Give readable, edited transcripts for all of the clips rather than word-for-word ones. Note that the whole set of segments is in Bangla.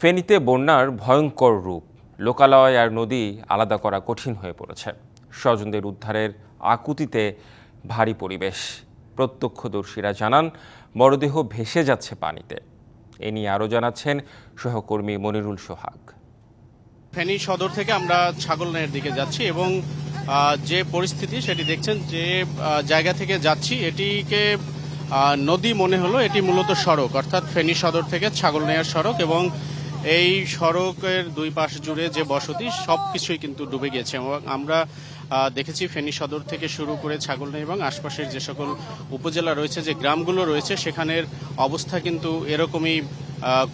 ফেনীতে বন্যার ভয়ঙ্কর রূপ। লোকালয় আর নদী আলাদা করা কঠিন হয়ে পড়েছে। স্বজনদের উদ্ধারের আকুতিতে ভারী পরিবেশ। প্রত্যক্ষদর্শীরা জানান মরদেহ ভেসে যাচ্ছে পানিতে। এ নিয়ে আরও জানাচ্ছেন সহকর্মী মনিরুল সোহাগ। ফেনী সদর থেকে আমরা ছাগলনাইয়ের দিকে যাচ্ছি এবং যে পরিস্থিতি সেটি দেখছেন, যে জায়গা থেকে যাচ্ছি এটিকে নদী মনে হলো। এটি মূলত সড়ক, অর্থাৎ ফেনী সদর থেকে ছাগলনাইয়ার সড়ক, এবং এই সড়কের দুই পাশ জুড়ে যে বসতি সবকিছুই কিন্তু ডুবে গিয়েছে। এবং আমরা দেখেছি ফেনী সদর থেকে শুরু করে ছাগলনাইয়া এবং আশপাশের যে সকল উপজেলা রয়েছে, যে গ্রামগুলো রয়েছে, সেখানের অবস্থা কিন্তু এরকমই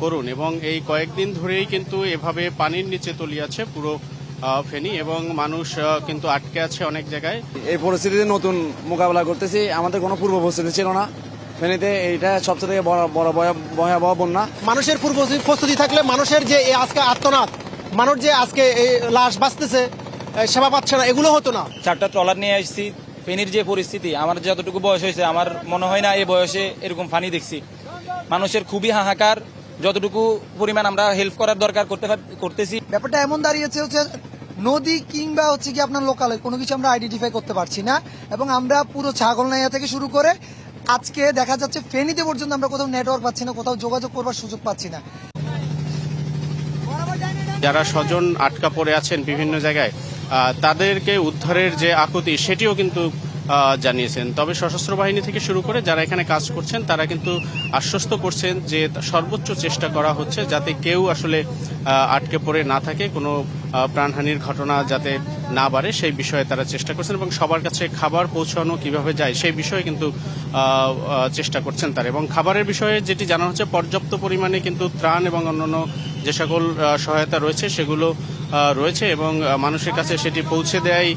করুন। এবং এই কয়েকদিন ধরেই কিন্তু এভাবে পানির নিচে তলিয়ে আছে পুরো ফেনী, এবং মানুষ কিন্তু আটকে আছে অনেক জায়গায়। এই পরিস্থিতিতে নতুন মোকাবেলা করতেছি। আমাদের কোনো পূর্ব প্রস্তুতি ছিল না। ফেনীতে এইটা সবচেয়ে বড় ভয়াবহ বন্যা। মানুষের পূর্ব প্রস্তুতি থাকলে মানুষের যে আজকে আর্তনাদ, মানুষ যে আজকে এই লাশ বাঁচতেছে, সেবা পাচ্ছে না, এগুলো হতো না। চারটা ট্রলার নিয়ে আসছি। ফেনীর যে পরিস্থিতি, আমার যতটুকু বয়স হয়েছে, আমার মনে হয় না এই বয়সে এরকম পানি দেখছি। মানুষের খুবই হাহাকার। যতটুকু পরিমাণ আমরা হেল্প করার দরকার করতেছি। ব্যাপারটা এমন দাঁড়িয়েছে হচ্ছে নদী কিংবা হচ্ছে কি আপনার লোকালে কোনো কিছু আমরা আইডেন্টিফাই করতে পারছি না। এবং আমরা পুরো ছাগলনাইয়া থেকে শুরু করে আজকে দেখা যাচ্ছে ফেনীতে পর্যন্ত আমরা কোথাও নেটওয়ার্ক পাচ্ছি না, কোথাও যোগাযোগ করবার সুযোগ পাচ্ছি না। যারা স্বজন আটকা পড়ে আছেন বিভিন্ন জায়গায়, তাদেরকে উদ্ধারের যে আকুতি সেটিও কিন্তু জানিয়েছেন। তবে সশস্ত্র বাহিনী থেকে শুরু করে যারা এখানে কাজ করছেন, তারা কিন্তু আশ্বস্ত করছেন যে সর্বোচ্চ চেষ্টা করা হচ্ছে যাতে কেউ আসলে আটকে পড়ে না থাকে, কোনো প্রাণহানির ঘটনা যাতে না বাড়ে সেই বিষয়ে তারা চেষ্টা করছেন। এবং সবার কাছে খাবার পৌঁছানো কিভাবে যায় সেই বিষয়ে কিন্তু চেষ্টা করছেন তারা। এবং খাবারের বিষয়ে যেটি জানা হচ্ছে, পর্যাপ্ত পরিমাণে কিন্তু ত্রাণ এবং অন্যান্য যে সকল সহায়তা রয়েছে সেগুলো রয়েছে, এবং মানুষের কাছে সেটি পৌঁছে দেয়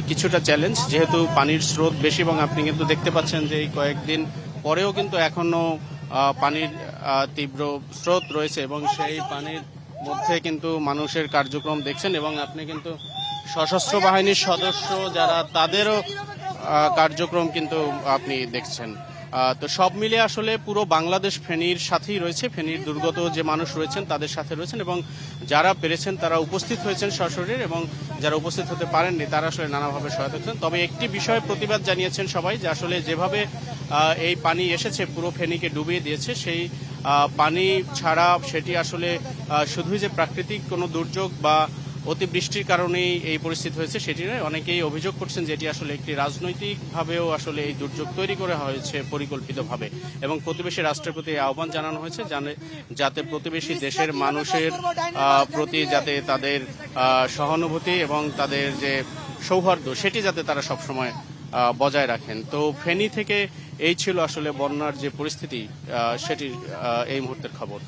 কিছুটা চ্যালেঞ্জ, যেহেতু পানির স্রোত বেশি। এবং আপনি কিন্তু দেখতে পাচ্ছেন যে এই কয়েকদিন পরেও কিন্তু এখনো পানির তীব্র স্রোত রয়েছে, এবং সেই পানির মধ্যে কিন্তু মানুষের কার্যক্রম দেখছেন। এবং আপনি কিন্তু সশস্ত্র বাহিনীর সদস্য যারা, তাদেরও কার্যক্রম কিন্তু আপনি দেখছেন। তো সব মিলে আসলে পুরো বাংলাদেশ ফেনীর সাথেই রয়েছে। ফেনীর দুর্গত যে মানুষ রয়েছেন তাদের সাথে রয়েছেন, এবং যারা পেরেছেন তারা উপস্থিত হয়েছেন সশরীরে, এবং যারা উপস্থিত হতে পারেননি তারা আসলে নানাভাবে সহায়তা করছেন। তবে একটি বিষয়ে প্রতিবাদ জানিয়েছেন সবাই, যে আসলে যেভাবে এই পানি এসেছে পুরো ফেনীকে ডুবিয়ে দিয়েছে, সেই পানি ছাড়া সেটি আসলে শুধুই যে প্রাকৃতিক কোনো দুর্যোগ বা অতিবৃষ্টির কারণেই এই পরিস্থিতি হয়েছে সেটি নয়। অনেকেই অভিযোগ করছেন যে এটি আসলে একটি রাজনৈতিকভাবেও আসলে এই দুর্যোগ তৈরি করা হয়েছে পরিকল্পিতভাবে, এবং প্রতিবেশী রাষ্ট্রের প্রতি আহ্বান জানানো হয়েছে যাতে প্রতিবেশী দেশের মানুষের প্রতি যাতে তাদের সহানুভূতি এবং তাদের যে সৌহার্দ্য সেটি যাতে তারা সবসময় বজায় রাখেন। তো ফেনী থেকে এই ছিল আসলে বন্যার যে পরিস্থিতি, সেটির এই মুহূর্তের খবর।